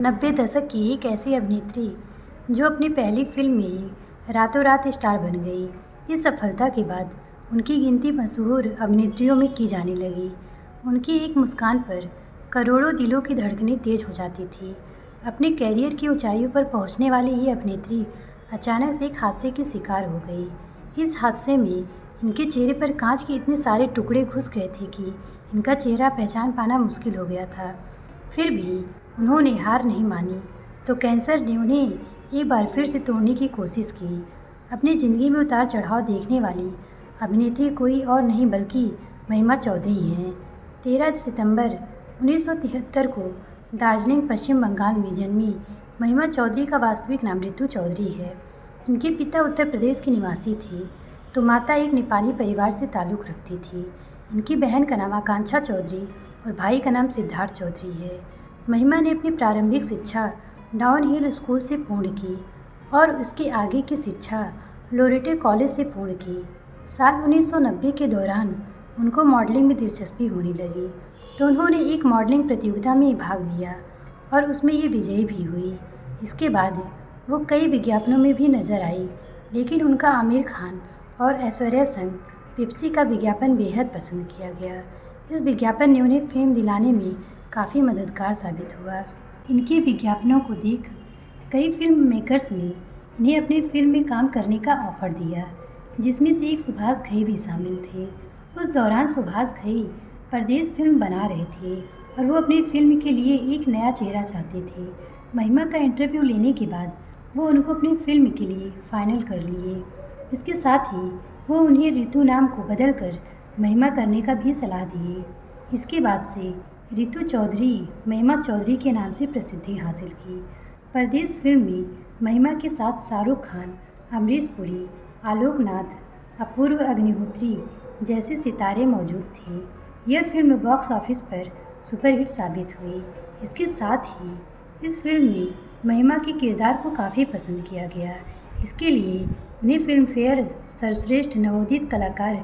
90 दशक की एक ऐसी अभिनेत्री जो अपनी पहली फिल्म में ही रातों रात स्टार बन गई। इस सफलता के बाद उनकी गिनती मशहूर अभिनेत्रियों में की जाने लगी। उनकी एक मुस्कान पर करोड़ों दिलों की धड़कनें तेज हो जाती थी। अपने कैरियर की ऊंचाइयों पर पहुंचने वाली ये अभिनेत्री अचानक से एक हादसे की शिकार हो गई। इस हादसे में इनके चेहरे पर कांच के इतने सारे टुकड़े घुस गए थे कि इनका चेहरा पहचान पाना मुश्किल हो गया था। फिर भी उन्होंने हार नहीं मानी तो कैंसर ने उन्हें एक बार फिर से तोड़ने की कोशिश की। अपनी ज़िंदगी में उतार चढ़ाव देखने वाली अभिनेत्री कोई और नहीं बल्कि महिमा चौधरी हैं। 13 सितंबर 1973 को दार्जिलिंग पश्चिम बंगाल में जन्मी महिमा चौधरी का वास्तविक नाम रितु चौधरी है। इनके पिता उत्तर प्रदेश के निवासी थे तो माता एक नेपाली परिवार से ताल्लुक़ रखती थी। इनकी बहन का नाम आकांक्षा चौधरी और भाई का नाम सिद्धार्थ चौधरी है। महिमा ने अपनी प्रारंभिक शिक्षा डाउन हिल स्कूल से पूर्ण की और उसके आगे की शिक्षा लोरेटे कॉलेज से पूर्ण की। साल 1990 के दौरान उनको मॉडलिंग में दिलचस्पी होने लगी तो उन्होंने एक मॉडलिंग प्रतियोगिता में भाग लिया और उसमें ये विजयी भी हुई। इसके बाद वो कई विज्ञापनों में भी नजर आई, लेकिन उनका आमिर खान और ऐश्वर्या संग पेप्सी का विज्ञापन बेहद पसंद किया गया। इस विज्ञापन ने उन्हें फेम दिलाने में काफ़ी मददगार साबित हुआ। इनके विज्ञापनों को देख कई फिल्म मेकर्स ने इन्हें अपनी फिल्म में काम करने का ऑफ़र दिया, जिसमें से एक सुभाष घई भी शामिल थे। उस दौरान सुभाष घई परदेश फिल्म बना रहे थे और वो अपनी फिल्म के लिए एक नया चेहरा चाहते थे। महिमा का इंटरव्यू लेने के बाद वो उनको अपनी फिल्म के लिए फ़ाइनल कर लिए। इसके साथ ही वो उन्हें रितु नाम को बदलकर महिमा करने का भी सलाह दिए। इसके बाद से रितु चौधरी महिमा चौधरी के नाम से प्रसिद्धि हासिल की। परदेश फिल्म में महिमा के साथ शाहरुख खान, अमरीश पुरी, आलोक नाथ, अपूर्व अग्निहोत्री जैसे सितारे मौजूद थे। यह फिल्म बॉक्स ऑफिस पर सुपरहिट साबित हुई। इसके साथ ही इस फिल्म में महिमा के किरदार को काफ़ी पसंद किया गया। इसके लिए उन्हें फिल्मफेयर सर्वश्रेष्ठ नवोदित कलाकार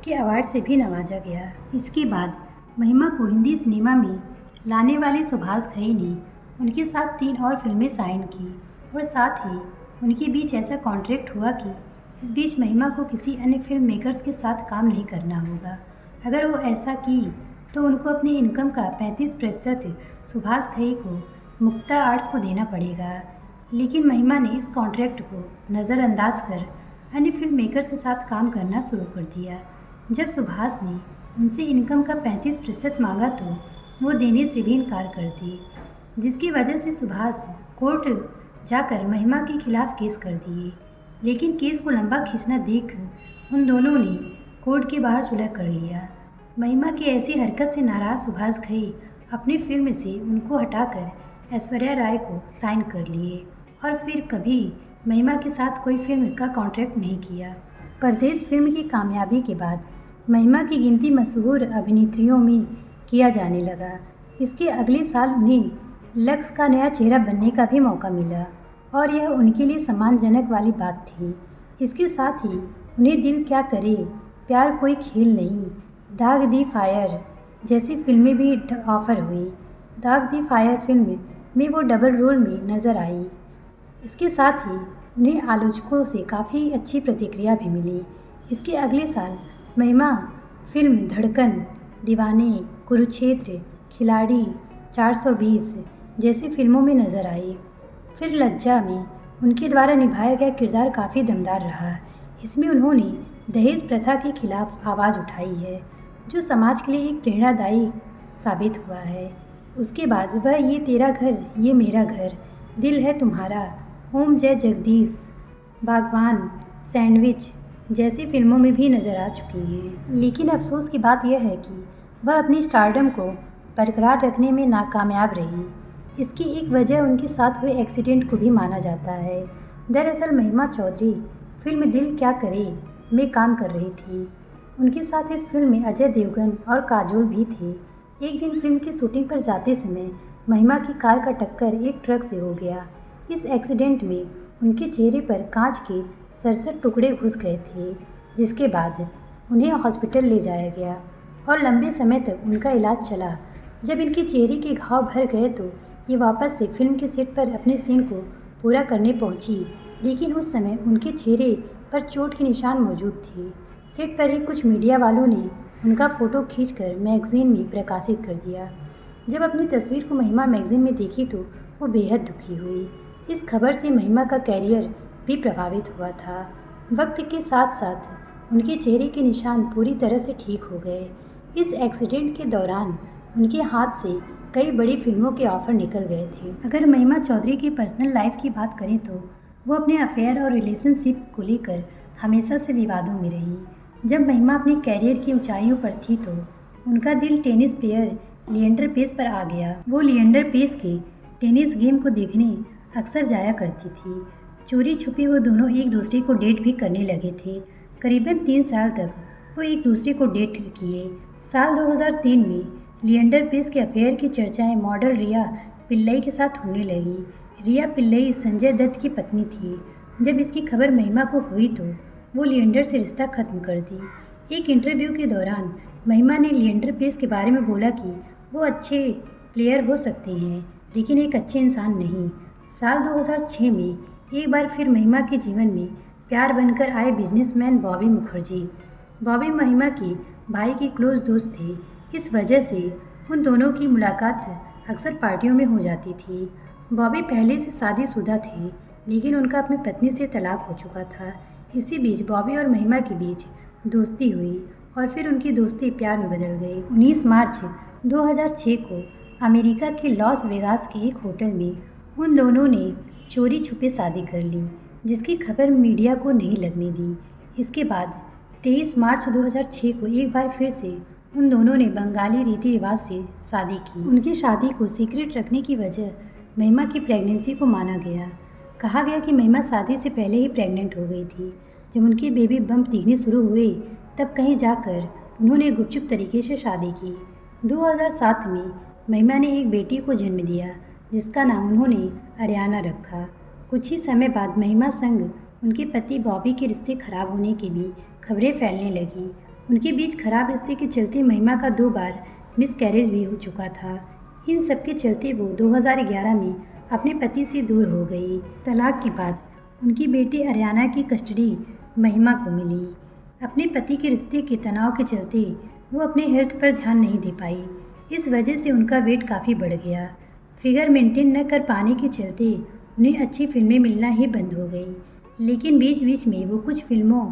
के अवार्ड से भी नवाजा गया। इसके बाद महिमा को हिंदी सिनेमा में लाने वाले सुभाष घई ने उनके साथ 3 और फिल्में साइन की और साथ ही उनके बीच ऐसा कॉन्ट्रैक्ट हुआ कि इस बीच महिमा को किसी अन्य फिल्म मेकर्स के साथ काम नहीं करना होगा। अगर वो ऐसा की तो उनको अपनी इनकम का 35% सुभाष घई को मुक्ता आर्ट्स को देना पड़ेगा। लेकिन महिमा ने इस कॉन्ट्रैक्ट को नज़रअंदाज कर अन्य फिल्म मेकर्स के साथ काम करना शुरू कर दिया। जब सुभाष ने उनसे इनकम का 35% मांगा तो वो देने से भी इनकार कर दी, जिसकी वजह से सुभाष कोर्ट जाकर महिमा के खिलाफ केस कर दिए। लेकिन केस को लंबा खींचना देख उन दोनों ने कोर्ट के बाहर सुलह कर लिया। महिमा की ऐसी हरकत से नाराज़ सुभाष घई अपनी फिल्म से उनको हटाकर ऐश्वर्या राय को साइन कर लिए और फिर कभी महिमा के साथ कोई फिल्म का कॉन्ट्रैक्ट नहीं किया। परदेश फिल्म की कामयाबी के बाद महिमा की गिनती मशहूर अभिनेत्रियों में किया जाने लगा। इसके अगले साल उन्हें लक्स का नया चेहरा बनने का भी मौका मिला और यह उनके लिए सम्मानजनक वाली बात थी। इसके साथ ही उन्हें दिल क्या करे, प्यार कोई खेल नहीं, दाग दी फायर जैसी फिल्में भी ऑफ़र हुई। दाग दी फायर फिल्म में वो डबल रोल में नज़र आई। इसके साथ ही उन्हें आलोचकों से काफ़ी अच्छी प्रतिक्रिया भी मिली। इसके अगले साल महिमा फिल्म धड़कन, दीवाने, कुरुक्षेत्र, खिलाड़ी, 420 जैसी फिल्मों में नज़र आई। फिर लज्जा में उनके द्वारा निभाया गया किरदार काफ़ी दमदार रहा। इसमें उन्होंने दहेज प्रथा के खिलाफ आवाज़ उठाई है, जो समाज के लिए एक प्रेरणादायी साबित हुआ है। उसके बाद वह ये तेरा घर ये मेरा घर, दिल है तुम्हारा, ओम जय जगदीश, बागवान, सैंडविच जैसी फिल्मों में भी नज़र आ चुकी हैं। लेकिन अफसोस की बात यह है कि वह अपनी स्टारडम को बरकरार रखने में नाकामयाब रही। इसकी एक वजह उनके साथ हुए एक्सीडेंट को भी माना जाता है। दरअसल महिमा चौधरी फिल्म दिल क्या करे में काम कर रही थी। उनके साथ इस फिल्म में अजय देवगन और काजोल भी थे। एक दिन फिल्म की शूटिंग पर जाते समय महिमा की कार का टक्कर एक ट्रक से हो गया। इस एक्सीडेंट में उनके चेहरे पर कांच के 67 टुकड़े घुस गए थे, जिसके बाद उन्हें हॉस्पिटल ले जाया गया और लंबे समय तक उनका इलाज चला। जब इनके चेहरे के घाव भर गए तो ये वापस से फिल्म के सेट पर अपने सीन को पूरा करने पहुंची, लेकिन उस समय उनके चेहरे पर चोट के निशान मौजूद थे। सेट पर ही कुछ मीडिया वालों ने उनका फ़ोटो खींचकर मैगज़ीन में प्रकाशित कर दिया। जब अपनी तस्वीर को महिमा मैगज़ीन में देखी तो वो बेहद दुखी हुई। इस खबर से महिमा का कैरियर भी प्रभावित हुआ था। वक्त के साथ साथ उनके चेहरे के निशान पूरी तरह से ठीक हो गए। इस एक्सीडेंट के दौरान उनके हाथ से कई बड़ी फिल्मों के ऑफ़र निकल गए थे। अगर महिमा चौधरी की पर्सनल लाइफ की बात करें तो वो अपने अफेयर और रिलेशनशिप को लेकर हमेशा से विवादों में रही। जब महिमा अपने कैरियर की ऊंचाइयों पर थी तो उनका दिल टेनिस प्लेयर लिएंडर पेस पर आ गया। वो लिएंडर पेस के टेनिस गेम को देखने अक्सर जाया करती थी। चोरी छुपे वो दोनों एक दूसरे को डेट भी करने लगे थे। करीबन 3 साल तक वो एक दूसरे को डेट किए। साल 2003 में लिएंडर पेस के अफेयर की चर्चाएं मॉडल रिया पिल्लई के साथ होने लगी। रिया पिल्लई संजय दत्त की पत्नी थी। जब इसकी खबर महिमा को हुई तो वो लिएंडर से रिश्ता खत्म कर दी। एक इंटरव्यू के दौरान महिमा ने लिएंडर पेस के बारे में बोला कि वो अच्छे प्लेयर हो सकते हैं लेकिन एक अच्छे इंसान नहीं। साल 2006 में एक बार फिर महिमा के जीवन में प्यार बनकर आए बिजनेसमैन बॉबी मुखर्जी। बॉबी महिमा के भाई के क्लोज दोस्त थे। इस वजह से उन दोनों की मुलाकात अक्सर पार्टियों में हो जाती थी। बॉबी पहले से शादीशुदा थे लेकिन उनका अपनी पत्नी से तलाक हो चुका था। इसी बीच बॉबी और महिमा के बीच दोस्ती हुई और फिर उनकी दोस्ती प्यार में बदल गई। 19 मार्च 2006 को अमेरिका के लॉस वेगास के एक होटल में उन दोनों ने चोरी छुपे शादी कर ली, जिसकी खबर मीडिया को नहीं लगने दी। इसके बाद 23 मार्च 2006 को एक बार फिर से उन दोनों ने बंगाली रीति रिवाज से शादी की। उनकी शादी को सीक्रेट रखने की वजह महिमा की प्रेगनेंसी को माना गया। कहा गया कि महिमा शादी से पहले ही प्रेग्नेंट हो गई थी। जब उनके बेबी बम्प दिखने शुरू हुए तब कहीं जाकर उन्होंने गुपचुप तरीके से शादी की। 2007 में महिमा ने एक बेटी को जन्म दिया जिसका नाम उन्होंने अरियाना रखा। कुछ ही समय बाद महिमा संग उनके पति बॉबी के रिश्ते खराब होने की भी खबरें फैलने लगी। उनके बीच खराब रिश्ते के चलते महिमा का 2 बार मिसकैरेज भी हो चुका था। इन सब के चलते वो 2011 में अपने पति से दूर हो गई। तलाक के बाद उनकी बेटी अरियाना की कस्टडी महिमा को मिली। अपने पति के रिश्ते के तनाव के चलते वो अपने हेल्थ पर ध्यान नहीं दे पाई। इस वजह से उनका वेट काफ़ी बढ़ गया। फिगर मेंटेन न कर पाने के चलते उन्हें अच्छी फिल्में मिलना ही बंद हो गई, लेकिन बीच बीच में वो कुछ फिल्मों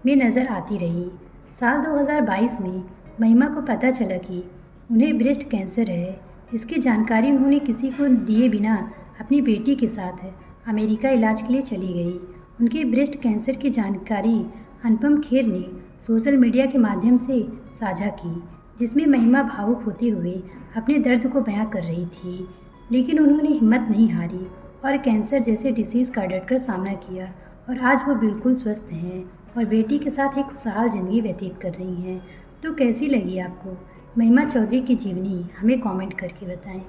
में नज़र आती रही। साल 2022 में महिमा को पता चला कि उन्हें ब्रेस्ट कैंसर है। इसकी जानकारी उन्होंने किसी को दिए बिना अपनी बेटी के साथ अमेरिका इलाज के लिए चली गई। उनके ब्रेस्ट कैंसर की जानकारी अनुपम खेर ने सोशल मीडिया के माध्यम से साझा की, जिसमें महिमा भावुक होते हुए अपने दर्द को बयां कर रही थी। लेकिन उन्होंने हिम्मत नहीं हारी और कैंसर जैसे डिसीज़ का डटकर सामना किया और आज वो बिल्कुल स्वस्थ हैं और बेटी के साथ एक खुशहाल ज़िंदगी व्यतीत कर रही हैं। तो कैसी लगी आपको महिमा चौधरी की जीवनी? हमें कमेंट करके बताएं।